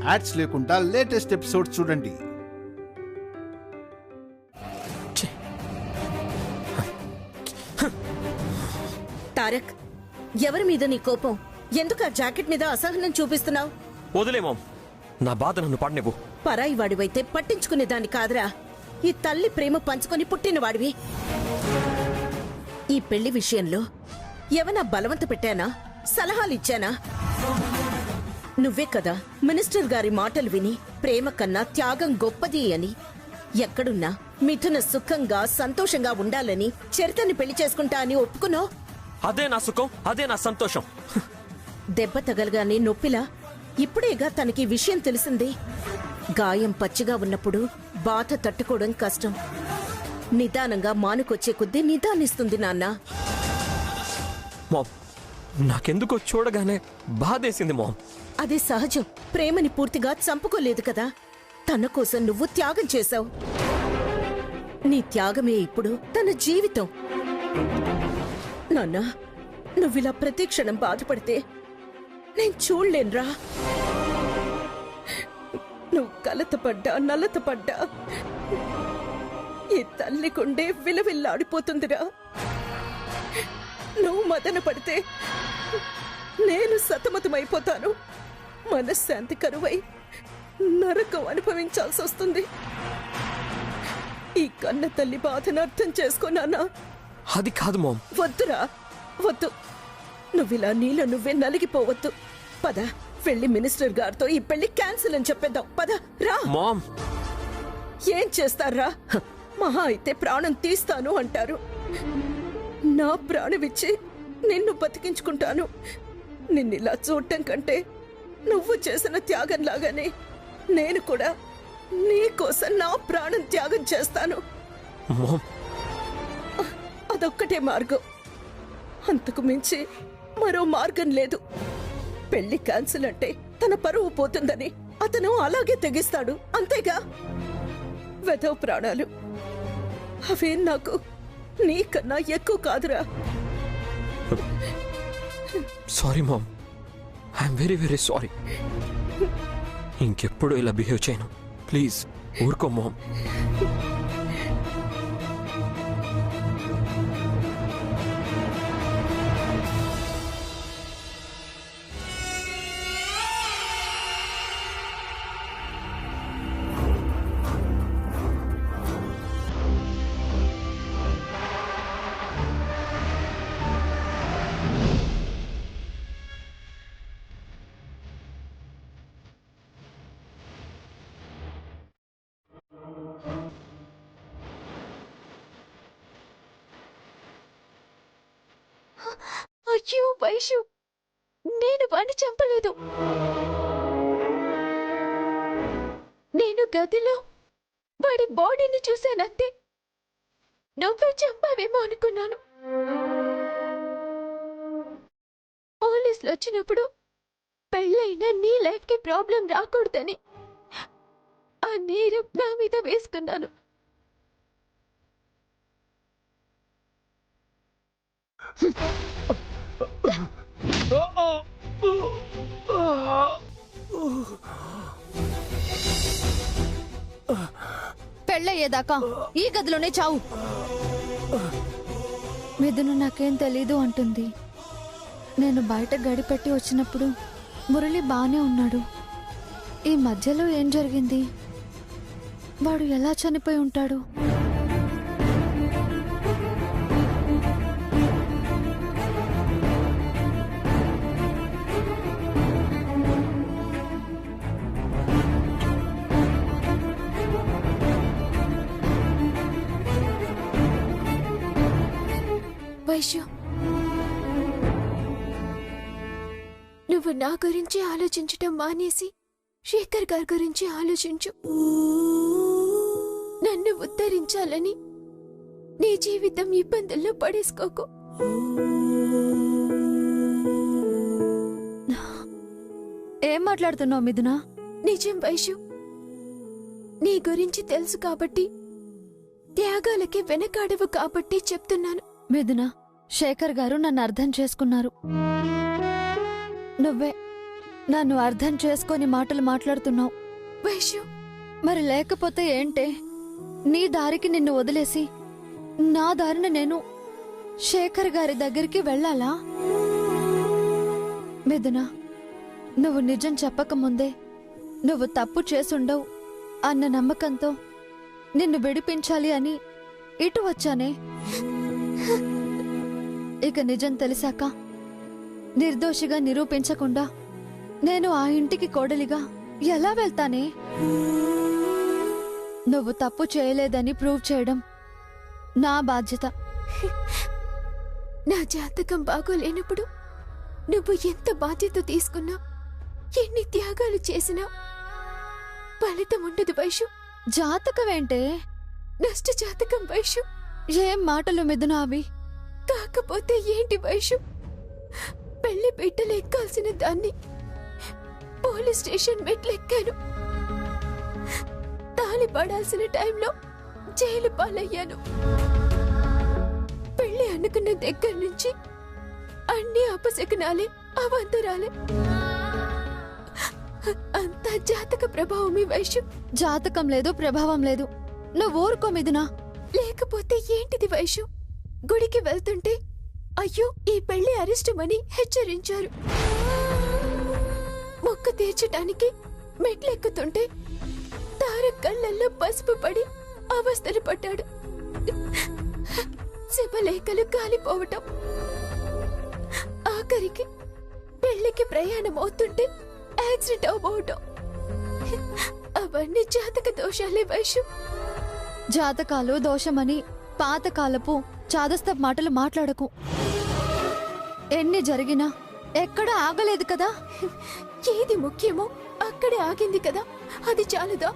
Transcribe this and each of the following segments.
Ads లేకుండా latest episodes చూడండి. తారక్, ఎవరి మీద నీ కోపం? ఎందుకు ఆ జాకెట్ మీద అసహనం చూపిస్తున్నావు? వదిలే మామ్, నా బాధ నన్ను పడనివ్వు. పరాయి వాడివైతే పట్టించుకునేదాన్ని కాదురా. ఈ తల్లి ప్రేమ పంచుకొని పుట్టిన వాడివి. ఈ పెళ్లి విషయంలో ఏమన్నా బలవంత పెట్టానా? సలహాలిచ్చానా? నువ్వే కదా మినిస్టర్ గారి మాటలు విని ప్రేమ కన్నా త్యాగం గొప్పది అని, ఎక్కడున్నా మిథున సుఖంగా సంతోషంగా ఉండాలని చరితని పెళ్లి చేసుకుంటా అని ఒప్పుకున్నావు. అదే నా సుఖం, అదే నా సంతోషం. దెబ్బ తగలగానే నొప్పిలా ఇప్పుడేగా తనకి విషయం తెలిసింది. గాయం పచ్చిగా ఉన్నప్పుడు బాధ తట్టుకోవడం కష్టం. నిదానంగా మానుకొచ్చే కొద్దీ నిదానిస్తుంది నాన్న. మామ్, నాకెందుకో చూడగానే బాధేసింది మామ్. అది సహజం. ప్రేమని పూర్తిగా చంపుకోలేదు కదా. తన కోసం నువ్వు త్యాగం చేశావు. నీ త్యాగమే ఇప్పుడు తన జీవితం. నాన్న, నువ్విలా ప్రతి క్షణం బాధపడితే నేను చూడలేనురా. నువ్వు కలతపడ్డా నలతపడ్డా ఈ తల్లి కొండే విలవిల్లాడిపోతుందిరా. నువ్వు మదన పడితే నేను సతమతమైపోతాను. మనశ్శాంతి కరువై నరకం అనుభవించాల్సి వస్తుంది. ఈ కన్న తల్లి బాధను అర్థం చేసుకోనానా? అది కాదు మామ్. వద్దురా, వద్దు. నువ్విలా నీలో నువ్వే నలిగిపోవద్దు. పద, వెళ్ళి మినిస్టర్ గారితో ఈ పెళ్లి క్యాన్సిల్ అని చెప్పేద్దాం. పద రా. మామ్, ఏం చేస్తారా? మహా అయితే ప్రాణం తీస్తాను అంటారు. నా ప్రాణమిచ్చి నిన్ను బతికించుకుంటాను. నిన్నిలా చూడటం కంటే నువ్వు చేసిన త్యాగంలాగానే నేను కూడా నీకోసం నా ప్రాణం త్యాగం చేస్తాను. అదొక్కటే మార్గం. అంతకు మించి మరో మార్గం లేదు. పెళ్లి క్యాన్సిల్ అంటే తన పరువు పోతుందని అతను అలాగే తెగిస్తాడు. అంతేగా? వెధవ ప్రాణాలు అవే నాకు నీకన్నా ఎక్కువ కాదురా. Sorry ma'am, I'm very very sorry. ఇంకెప్పుడు ఇలా బిహేవ్ చేయను. ప్లీజ్ ఊరుకో మామ్. అయ్యో వైషు, నేను వాణ్ణి చంపలేదు. నేను గదిలో వాడి బాడీని చూశానంతే. నువ్వే చంపావేమో అనుకున్నాను. పోలీసులు వచ్చినప్పుడు పెళ్ళైనా నీ లైఫ్ కి ప్రాబ్లం రాకూడదని ఆ నేరం నా మీద వేసుకున్నాను. పెళ్ళయ్యేదాకా ఈ గదిలోనే చావు. మిథున నాకేం తెలీదు అంటుంది. నేను బయట గడిపెట్టి వచ్చినప్పుడు మురళి బానే ఉన్నాడు. ఈ మధ్యలో ఏం జరిగింది? వాడు ఎలా చనిపోయి ఉంటాడు? వైశ్య, నువ్వు నా గురించి ఆలోచించటం మానేసి శేఖర్ గారి గురించి ఆలోచించు. నన్ను ఉద్ధరించాలని నీ జీవితం ఇబ్బందుల్లో పడేసుకోకు. ఏం మాట్లాడుతున్నావు మిథున? నిజం వైషు, నీ గురించి తెలుసు కాబట్టి, త్యాగాలకి వెనకాడవు కాబట్టి చెప్తున్నాను. మిథున, శేఖర్ గారు నన్ను అర్థం చేసుకున్నారు. నన్ను అర్థం చేసుకొని మాటలు మాట్లాడుతున్నావు. వైషు, మరి లేకపోతే ఏంటే? నీ దారికి నిన్ను వదిలేసి నా దారిన నేను శేఖర్ గారి దగ్గరికి వెళ్ళాలా? మిథున, నువ్వు నిజం చెప్పకముందే నువ్వు తప్పు చేసుండవు అన్న నమ్మకంతో నిన్ను విడిపించాలి అని ఇటు వచ్చానే. ఇక నిజం తెలిసాక నిర్దోషిగా నిరూపించకుండా నేను ఆ ఇంటికి కోడలిగా ఎలా వెళ్తానే? నువ్వు తప్పు చేయలేదని ప్రూవ్ చేయడం నా బాధ్యత. నా జాతకం బాగోలేనప్పుడు నువ్వు ఎంత బాధ్యత తీసుకున్నా, ఎన్ని త్యాగాలు చేసినా ఫలితం ఉండదు వైషు. జాతకమేంటే? నష్ట జాతకం వైషు. ఏం మాటలు మిథున అవి? కాకపోతే ఏంటి వైషు, పెళ్లి బిడ్డలు ఎక్కాల్సిన దాన్ని పోలీస్ స్టేషన్ మెట్లెక్కాను. తాళి పడాల్సిన టైంలో జైలు పాలయ్యాను. పెళ్లి అనుకున్న దగ్గర నుంచి అన్ని అపశకునాలే, అవాంతరాలే. అంతా జాతక ప్రభావమే వైషు. జాతకం లేదు, ప్రభావం లేదు. నువ్వు ఊరుకో మిథున. లేకపోతే ఏంటిది వైషు? గుడికి వెళ్తుంటే అయ్యో ఈ పెళ్లి అరిష్టమని హెచ్చరించారు. మొక్కు తీర్చటానికి మెట్లెక్కుతుంటే తార కళ్ళల్లో పసుపు పడి అవస్థలు పడ్డాడు. శుభలేఖలు కాలిపోవటం, ఆఖరికి పెళ్లికి ప్రయాణం అవుతుంటే యాక్సిడెంట్ అవబోవటం, అవన్నీ జాతక దోషాలే వైషు. జాతకాలు దోషమని పాతకాలపు చాదస్త మాటలు మాట్లాడకు. ఎన్ని జరిగినా ఎక్కడా ఆగలేదు కదా. ఏది ముఖ్యమో అక్కడే ఆగింది కదా, అది చాలదా?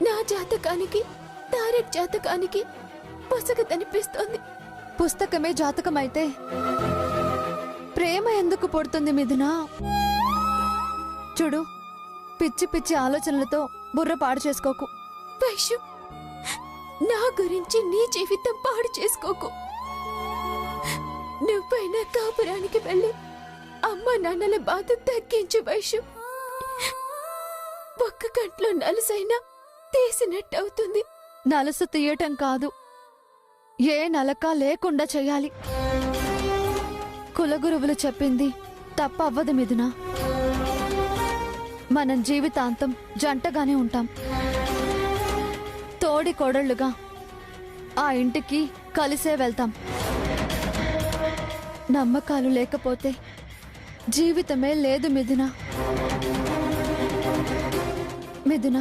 నా జాతకానికి తారక్ జాతకానికి పొసగ కనిపిస్తోంది. పుస్తకమే జాతకమైతే ప్రేమ ఎందుకు పుడుతుంది మిథున? చూడు, పిచ్చి పిచ్చి ఆలోచనలతో బుర్ర పాడు చేసుకోకు. వైషు, నా గురించి నీ జీవితం పాడు చేసుకోకు. నువ్వైనా కాపురానికి వెళ్ళి అమ్మ నాన్నల బాధ తగ్గించు వైషు. ఒక్క కంట్లో నలుసైనా తీసినట్టవుతుంది. నలుసు తీయటం కాదు, ఏ నలక లేకుండా చెయ్యాలి. కులగురువులు చెప్పింది తప్పవ్వదు మిథున. మనం జీవితాంతం జంటగానే ఉంటాం. తోడి కోడళ్లుగా ఆ ఇంటికి కలిసే వెళ్తాం. నమ్మకాలు లేకపోతే జీవితమే లేదు మిథున. మిథున,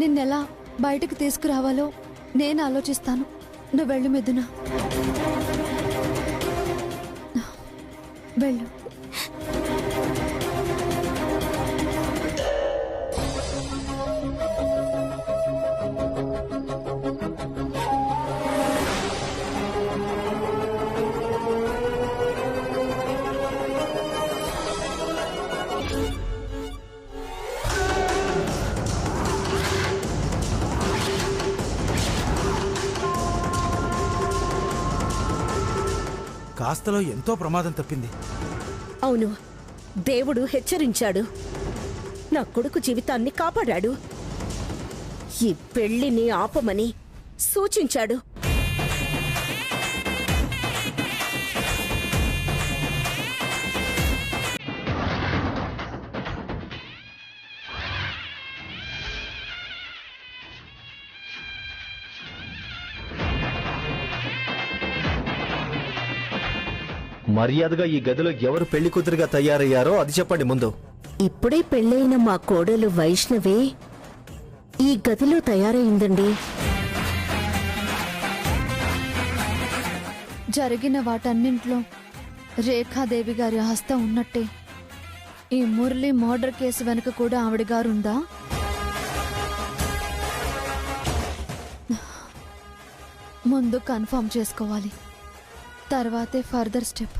నిన్నెలా బయటకు తీసుకురావాలో నేను ఆలోచిస్తాను. నువ్వు వెళ్ళు మిథున, వెళ్ళు. కాస్తలో ఎంతో ప్రమాదం తప్పింది. అవును, దేవుడు హెచ్చరించాడు. నా కొడుకు జీవితాన్ని కాపాడాడు. ఈ పెళ్లిని ఆపమని సూచించాడు. మర్యాదగా ఈ గదిలో ఎవరు పెళ్లి కూతురుగా తయారయ్యారో అది చెప్పండి ముందు. ఇప్పుడే పెళ్ళైన మా కోడలు వైష్ణవి ఈ గదిలో తయారైందండి. జరిగిన వాటన్నింట్లో రేఖాదేవి గారి హస్తం ఉన్నట్టే ఈ మురళి మర్డర్ కేసు వెనుక కూడా ఆవిడ గారుందా? ముందు కన్ఫర్మ్ చేసుకోవాలి, తర్వాతే ఫర్దర్ స్టెప్.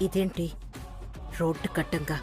ఇదేంటి రోడ్డు కట్టంగా?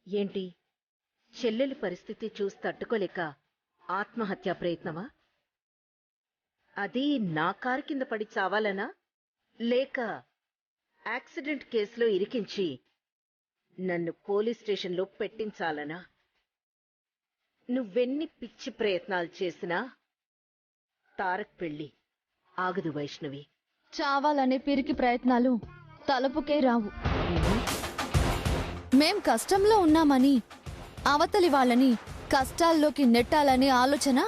ఏంటి చెల్లెలి పరిస్థితి చూసి తట్టుకోలేక ఆత్మహత్యా ప్రయత్నమా? అది నా కారు కింద పడి చావాలనా, లేక యాక్సిడెంట్ కేసులో ఇరికించి నన్ను పోలీస్ స్టేషన్లో పెట్టించాలనా? నువ్వెన్ని పిచ్చి ప్రయత్నాలు చేసినా తారక్ పెళ్ళి ఆగదు వైష్ణవి. చావాలనే పిరికి ప్రయత్నాలు తలుపుకే రావు. మేం కష్టంలో ఉన్నామని అవతలి వాళ్ళని కష్టాల్లోకి నెట్టాలనే ఆలోచన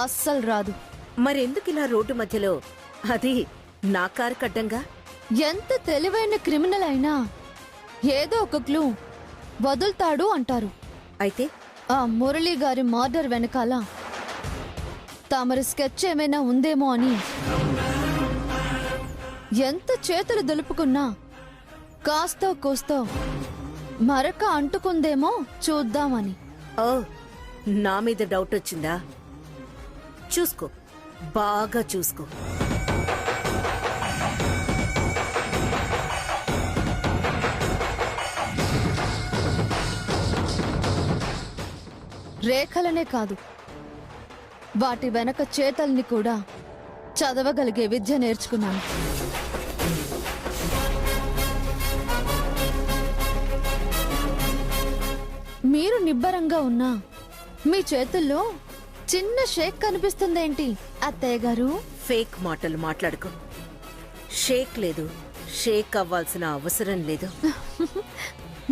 అస్సలు రాదు. మరెందుకిలా రోడ్డు మధ్యలో, అది నా కారు కడ్డంగా? ఎంత తెలివైన క్రిమినల్ అయినా ఏదో ఒక క్లూ వదులుతాడు అంటారు. అయితే ఆ మురళీ గారి మర్డర్ వెనకాల తమరి స్కెచ్ ఏమైనా ఉందేమో అని ఎంత చేతులు దులుపుకున్నా కాస్తో కూస్తో మరక అంటుకుందేమో చూద్దామని. ఓ, నా మీద డౌట్ వచ్చిందా? చూసుకో, బాగా చూసుకో. రేఖలనే కాదు, వాటి వెనక చేతల్ని కూడా చదవగలిగే విద్య నేర్చుకున్నాను. మీరు నిబ్బరంగా ఉన్నా మీ చేతుల్లో చిన్న షేక్ కనిపిస్తుందేంటి అత్తయ్య గారు? ఫేక్ మాటలు మాట్లాడుకో. షేక్ లేదు, షేక్ అవ్వాల్సిన అవసరం లేదు.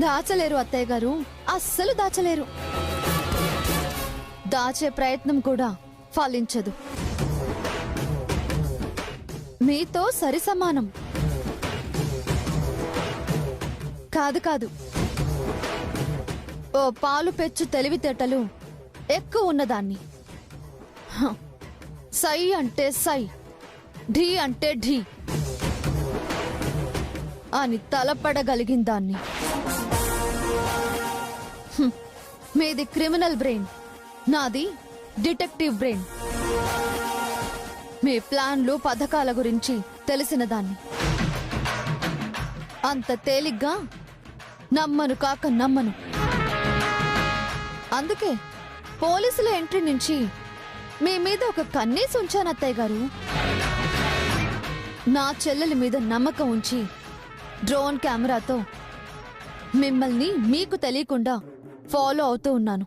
దాచలేరు అత్తయ్య గారు, అస్సలు దాచలేరు. దాచే ప్రయత్నం కూడా ఫలించదు. మీతో సరి సమానం. కాదు కాదు, ఓ పాలు పెచ్చు తెలివితేటలు ఎక్కువ ఉన్నదాన్ని. సై అంటే సై, ఢీ అంటే ఢీ అని తలపడగలిగిన దాన్ని. మీది క్రిమినల్ బ్రెయిన్, నాది డిటెక్టివ్ బ్రెయిన్. మీ ప్లాన్లు పథకాల గురించి తెలిసిన దాన్ని. అంత తేలిగ్గా నమ్మను కాక నమ్మను. అందుకే పోలీసుల ఎంట్రీ నుంచి మీ మీద ఒక కన్నేసి ఉంచాను అత్తయ్య గారు. నా చెల్లెలి మీద నమ్మకం ఉంచి డ్రోన్ కెమెరాతో మిమ్మల్ని మీకు తెలియకుండా ఫాలో అవుతూ ఉన్నాను.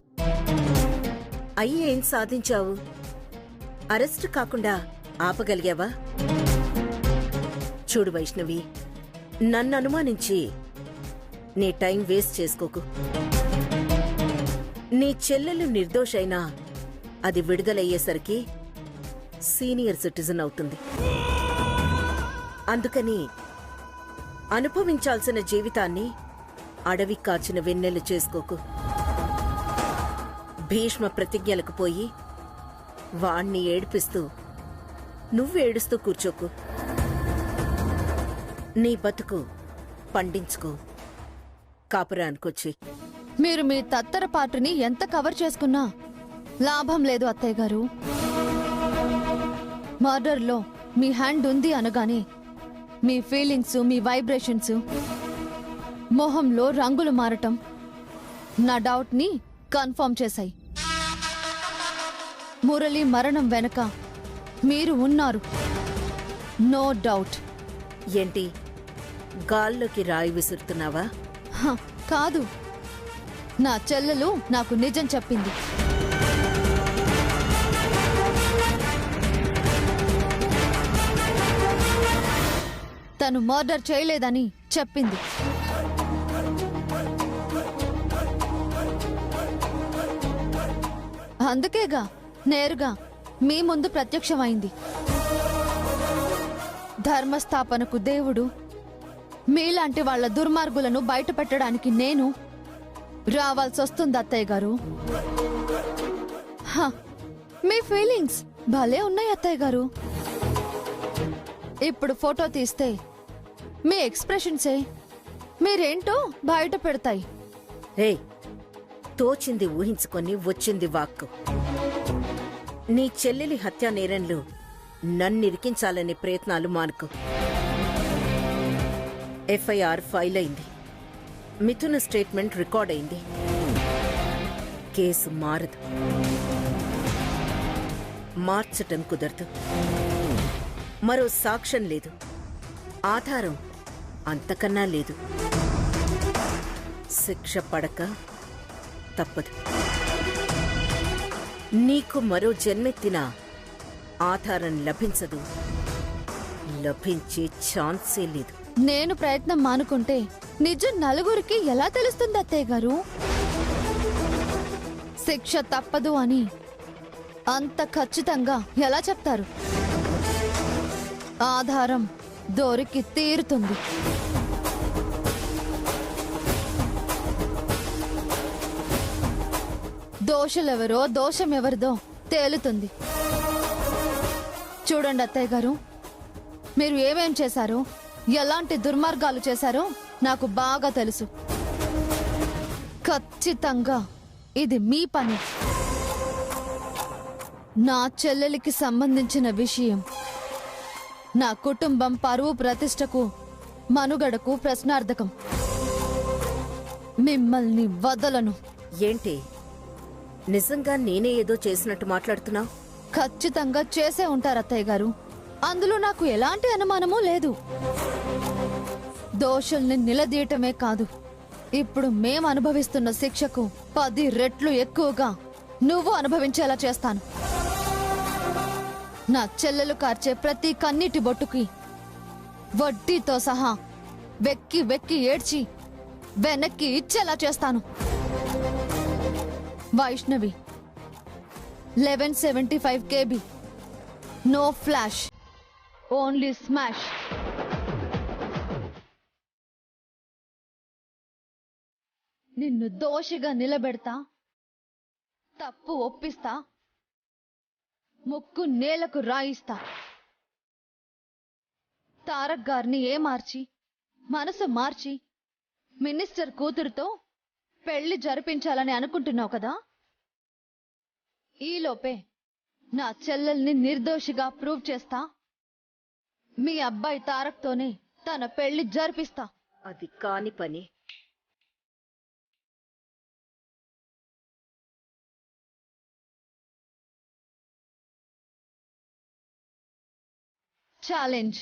అయ్యి ఏం సాధించావు? అరెస్ట్ కాకుండా ఆపగలిగావా? చూడు వైష్ణవి, నన్ను అనుమానించి నీ టైం వేస్ట్ చేసుకోకు. నీ చెల్లెలు నిర్దోషైనా అది విడుదలయ్యేసరికి సీనియర్ సిటిజన్ అవుతుంది. అందుకని అనుభవించాల్సిన జీవితాన్ని అడవి కాచిన వెన్నెలు చేసుకోకు. భీష్మ ప్రతిజ్ఞలకు పోయి వాణ్ణి ఏడిపిస్తూ నువ్వేడుస్తూ కూర్చోకు. నీ బతుకు పండించుకో, కాపురానికొచ్చి. మీరు మీ తత్తరపాటుని ఎంత కవర్ చేసుకున్నా లాభం లేదు అత్తయ్య గారు. మర్డర్లో మీ హ్యాండ్ ఉంది అనగానే మీ ఫీలింగ్స్, మీ వైబ్రేషన్స్, మొహంలో రంగులు మారటం నా డౌట్ని కన్ఫర్మ్ చేశాయి. మురళి మరణం వెనక మీరు ఉన్నారు, నో డౌట్. ఏంటి గాల్లోకి రాయి విసురుతున్నావా? హ, కాదు, నా చెల్లెలు నాకు నిజం చెప్పింది. తను మర్డర్ చేయలేదని చెప్పింది. అందుకేగా నేరుగా మీ ముందు ప్రత్యక్షమైంది. ధర్మస్థాపనకు దేవుడు మీలాంటి వాళ్ళ దుర్మార్గులను బయట పెట్టడానికి నేను రావాల్సొస్తుంది అత్తయ్య గారు. హ, మీ ఫీలింగ్స్ భలే ఉన్నాయి అత్తయ్య గారు. ఇప్పుడు ఫోటో తీస్తే మీ ఎక్స్ప్రెషన్సే మీరేంటో బయట పెడతాయి. రే, తోచింది ఊహించుకొని వచ్చింది వాక్కు. నీ చెల్లెలి హత్యా నేరంలో నన్నిరికించాలనే ప్రయత్నాలు మానుకో. ఎఫ్ఐఆర్ ఫైల్ అయింది, మిథున స్టేట్మెంట్ రికార్డ్ అయింది. కేసు మారదు, మార్చటం కుదరదు. మరో సాక్ష్యం లేదు, ఆధారం అంతకన్నా లేదు. శిక్ష పడక తప్పదు. నీకు మరో జన్మెత్తినా ఆధారం లభించదు, లభించే ఛాన్సే లేదు. నేను ప్రయత్నం మానుకుంటే నిజం నలుగురికి ఎలా తెలుస్తుంది అత్తయ్య గారు? శిక్ష తప్పదు అని అంత ఖచ్చితంగా ఎలా చెప్తారు? ఆధారం దొరికి తీరుతుంది. దోషులెవరో దోషం ఎవరిదో తేలుతుంది. చూడండి అత్తయ్య గారు, మీరు ఏమేం చేశారో, ఎలాంటి దుర్మార్గాలు చేశారో నాకు బాగా తెలుసు. ఖచ్చితంగా ఇది మీ పని. నా చెల్లెలికి సంబంధించిన విషయం నా కుటుంబం పరువు ప్రతిష్టకు మనుగడకు ప్రశ్నార్థకం. మిమ్మల్ని వదలను. ఏంటి, నిజంగా నేనే ఏదో చేసినట్టు మాట్లాడుతున్నావు? ఖచ్చితంగా చేసే ఉంటారు అత్తయ్య గారు. అందులో నాకు ఎలాంటి అనుమానమూ లేదు. దోషుల్ని నిలదీయటమే కాదు, ఇప్పుడు మేం అనుభవిస్తున్న శిక్షకు 10 రెట్లు ఎక్కువగా నువ్వు అనుభవించేలా చేస్తాను. నా చెల్లెలు కార్చే ప్రతి కన్నీటి బొట్టుకి వడ్డీతో సహా వెక్కి వెక్కి ఏడ్చి వెనక్కి ఇచ్చేలా చేస్తాను. Vaishnavi 1175 KB, no flash, only smash. నిన్ను దోషిగా నిలబెడతా, తప్పు ఒప్పిస్తా, ముక్కు నేలకు రాయిస్తా. తారక్ గారిని ఏమార్చి మనసు మార్చి మినిస్టర్ కూతురుతో పెళ్లి జరిపించాలని అనుకుంటున్నావు కదా? ఈలోపే నా చెల్లెల్ని నిర్దోషిగా ప్రూవ్ చేస్తా. మీ అబ్బాయి తారక్తోనే తన పెళ్లి జరిపిస్తా. అది కాని పని. ఛాలెంజ్.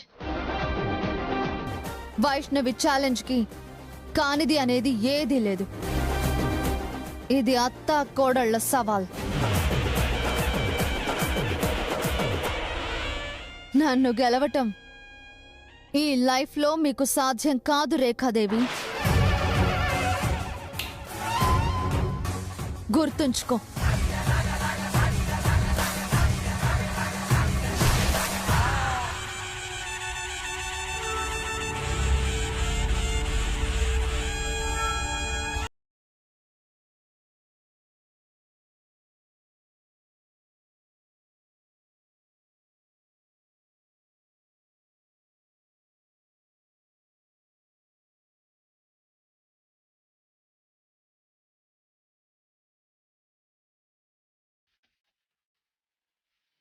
వైష్ణవి ఛాలెంజ్ కి కానిది అనేది ఏదీ లేదు. ఇది అత్త కోడళ్ల సవాల్. నన్ను గెలవటం ఈ లైఫ్లో మీకు సాధ్యం కాదు రేఖాదేవి. గుర్తుంచుకో.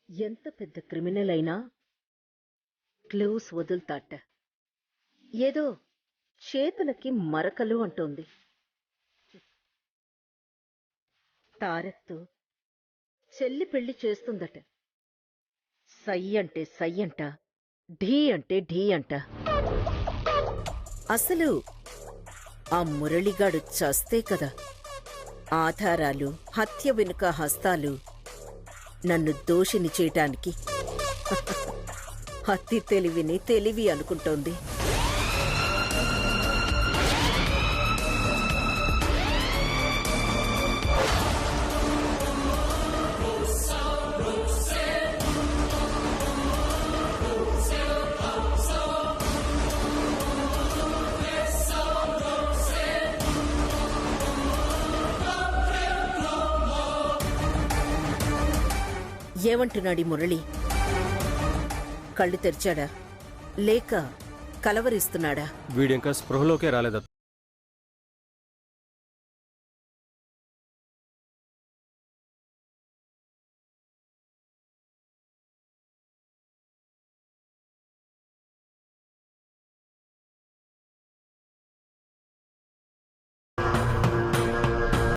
ఎంత పెద్ద క్రిమినల్ అయినా క్లూస్ వదులుతాట. ఏదో చేతులకి మరకలు అంటోంది. తారక్తో చెల్లి పెళ్లి చేస్తుందట. సై అంటే సై అంట, ఢీ అంటే ఢీ అంట. అసలు ఆ మురళిగాడు చస్తే కదా ఆధారాలు, హత్య వెనుక హస్తాలు నన్ను దోషిని చేయటానికి. అతి తెలివిని తెలివి అనుకుంటోంది. ఏమంటున్నాడు ఈ మురళి? కళ్ళు తెరిచాడా లేక కలవరిస్తున్నాడా? వీడింకా స్పృహలోకే రాలేదు.